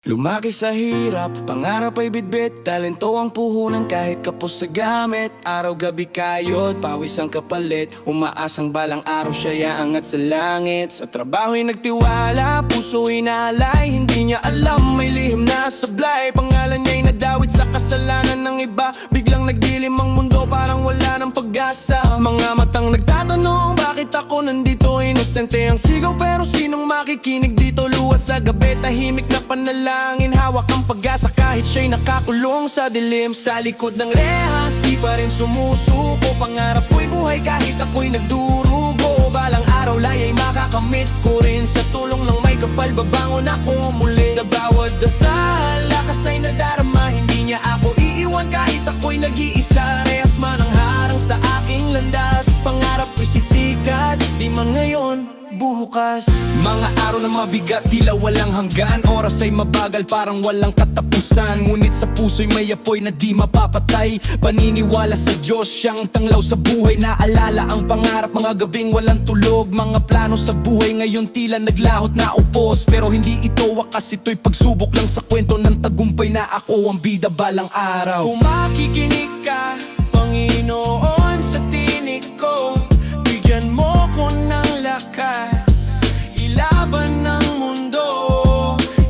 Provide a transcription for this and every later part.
Lumaki sa hirap, pangarap ay bitbit, talento ang puhunan kahit kapos sa gamit. Araw-gabi kayod, pawis ang kapalit, umaasang balang araw siya aangat sa langit. Sa trabaho'y nagtiwala, puso inaalay, hindi niya alam may lihim na sablay. Pangalan niya'y nadawit sa kasalanan ng iba, biglang nagdilim ang mundo parang wala ng pag-asa. Mga matang nagtatanong, bakit ako nandito? Inosente ang sigaw pero sinong makikinig dito? Luwas sa gabi, tahimik na panalangin, hawak ang pag-asa kahit siya'y nakakulong sa dilim. Sa likod ng rehas, di pa rin sumusuko, pangarap ko'y buhay kahit ako'y nagdurugo. Balang araw laya'y makakamit ko rin, sa tulong ng may kapal babangon ako muli. Sa bawat dasal, lakas ay nadarama, hindi niya ako iiwan kahit ako'y nag-iisa. Rehas man ang harang sa aking landas, pangarap ko'y sisikat, di man ngayon, bukas. Mga araw na mabigat, tila walang hanggan. Oras ay mabagal, parang walang katapusan. Ngunit sa puso'y may apoy na di mapapatay. Paniniwala sa Diyos, siyang tanglaw sa buhay. Naalala ang pangarap, mga gabing walang tulog. Mga plano sa buhay, ngayon tila naglahot na upos. Pero hindi ito wakas, ito'y pagsubok lang sa kwento ng tagumpay na ako ang bida balang araw. Kung makikinig ka, Panginoon, sa tinig ko, bigyan mo ko ng lakas, ilaban ng mundo.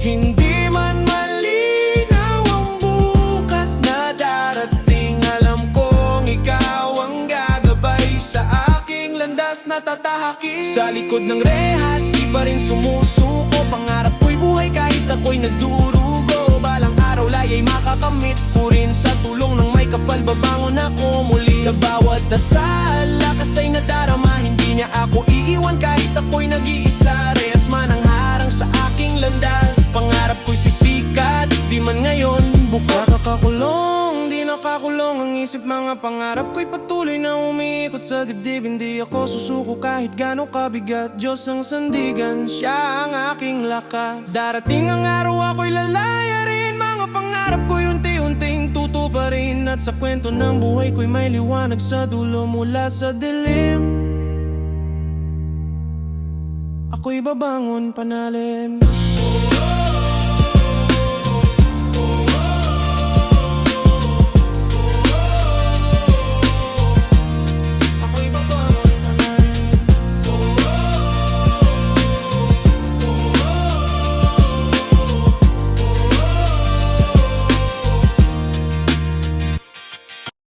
Hindi man malinaw ang bukas na darating, alam kong ikaw ang gagabay sa aking landas na tatahakin. Sa likod ng rehas, di pa rin sumusuko, pangarap ko'y buhay kahit ako'y nagdurugo. Balang araw laya'y makakamit ko rin, sa tulong ng may kapal babangon ako muli. Sa bawat dasal, lakas ay nadarama, hindi niya ako iiwan kahit ako'y nag-iisa. Rehas man ang harang sa aking landas, pangarap ko'y sisikat, di man ngayon, bukas. Nakakakulong, di nakakulong ang isip, mga pangarap ko'y patuloy na umiikot sa dibdib. Hindi ako susuko kahit gano'ng kabigat, Diyos ang sandigan, siya ang aking lakas. Darating ang araw ako'y lalaya rin, mga pangarap ko'y unti-unting tutuparin. At sa kwento ng buhay ko'y may liwanag sa dulo mula sa dilim. Ako'y babangon panalim.